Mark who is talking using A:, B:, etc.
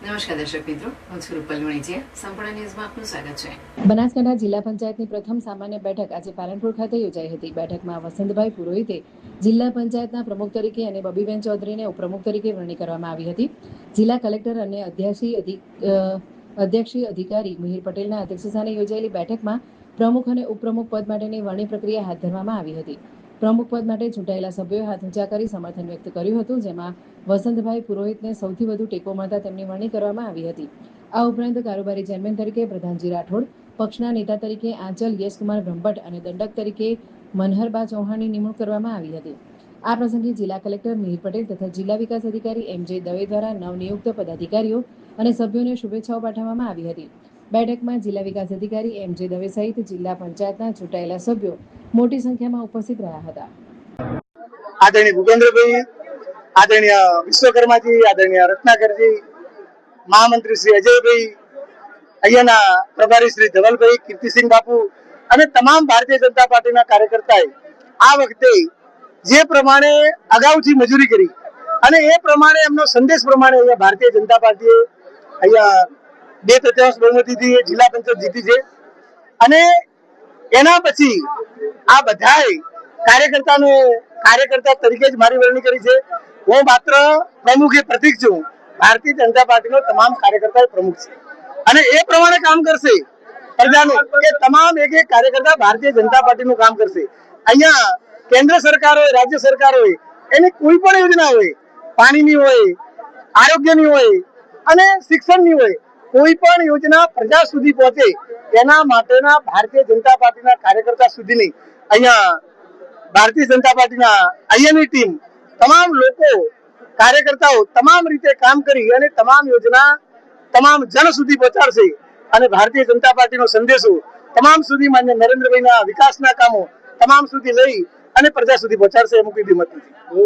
A: નમસ્કાર દર્શક મિત્રો, હું છું રૂપલ વણીચિયા. સંપૂર્ણ ન્યૂઝમાં આપનું સ્વાગત છે.
B: બનાસકાંઠા જિલ્લા પંચાયતની પ્રથમ સામાન્ય બેઠક આજે પાલનપુર ખાતે યોજાઈ હતી. બેઠકમાં વસંતભાઈ પુરોહિતે જિલ્લા પંચાયતના પ્રમુખ તરીકે અને બબીબેન ચૌધરીને ઉપપ્રમુખ તરીકે વરણી કરવામાં આવી હતી. જિલ્લા કલેક્ટર અને અધ્યક્ષીય અધિકારી મિહિર પટેલના અધ્યક્ષસ્થાને યોજાયેલી બેઠકમાં પ્રમુખ અને ઉપપ્રમુખ પદ માટેની વરણી પ્રક્રિયા હાથ ધરવામાં આવી હતી. પ્રમુખ પદ માટે ચૂંટાયેલા સભ્યોએ હાથ ઊંચા કરી સમર્થન વ્યક્ત કર્યું હતું, જેમાં વસંતભાઈ પુરોહિતને સૌથી વધુ ટેકો મળતા તેમની વરણી કરવામાં આવી હતી. આ ઉપરાંત કારોબારી ચેરમેન તરીકે પ્રધાનજી રાઠોડ, પક્ષના નેતા તરીકે આંચલ યશકુમાર બ્રહ્મભટ્ટ અને દંડક તરીકે મનહરબા ચૌહાણની નિમણૂક કરવામાં આવી હતી. આ પ્રસંગે જિલ્લા કલેક્ટર મિહિર પટેલ તથા જિલ્લા વિકાસ અધિકારી એમ.જે. દવે દ્વારા નવનિયુક્ત પદાધિકારીઓ અને સભ્યોને શુભેચ્છાઓ પાઠવવામાં આવી હતી. બેઠકમાં જિલ્લા વિકાસ અધિકારી એમ.જે. દવે સહિત જિલ્લા પંચાયતના ચૂંટાયેલા સભ્યો મોટી સંખ્યામાં ઉપસ્થિત રહ્યા હતા.
C: આદરણીય ભૂપેન્દ્રભાઈ, આદરણીય વિશ્વકર્માજી, આદરણીય રત્નાકરજી, મહામંત્રી શ્રી અજયભાઈ, અહીંયાના પ્રભારી શ્રી ધવલભાઈ, કીર્તિસિંહ બાપુ અને તમામ ભારતીય જનતા પાર્ટીના કાર્યકર્તાએ આ વખતે જે પ્રમાણે અગાઉથી મજૂરી કરી અને એ પ્રમાણે એમનો સંદેશ પ્રમાણે અહીંયા ભારતીય જનતા પાર્ટીએ અહીંયા 2/3 બહુમતીથી જિલ્લા પંચાયત જીતી છે. અને એના પછી આ બધાએ કાર્યકર્તા તરીકે જ મારી વરણી કરી છે. હું માત્ર પ્રમુખ એ પ્રતિક છું. ભારતીય જનતા પાર્ટીનો તમામ કાર્યકર્તા પ્રમુખ છે અને એ પ્રમાણે કામ કરશે પ્રજાનું કે તમામ એક એક કાર્યકર્તા ભારતીય જનતા પાર્ટીનું કામ કરશે. અહીંયા કેન્દ્ર સરકાર હોય, રાજ્ય સરકાર હોય, એની કોઈ પણ યોજના હોય, પાણીની હોય, આરોગ્યની હોય અને શિક્ષણની હોય, કોઈ પણ યોજના પ્રજા સુધી પહોંચે તેના માટેના ભારતીય જનતા પાર્ટીના કાર્યકર્તા સુધીની અહીંયા ભારતીય જનતા પાર્ટીના અહીંયાની ટીમ, તમામ લોકો, કાર્યકર્તાઓ તમામ રીતે કામ કરી અને તમામ યોજના તમામ જન સુધી પહોંચાડશે અને ભારતીય જનતા પાર્ટીનો સંદેશો તમામ સુધી માન્ય નરેન્દ્રભાઈના વિકાસના કામો તમામ સુધી લઈ અને પ્રજા સુધી પહોંચાડશે એમ કોઈ મત નથી.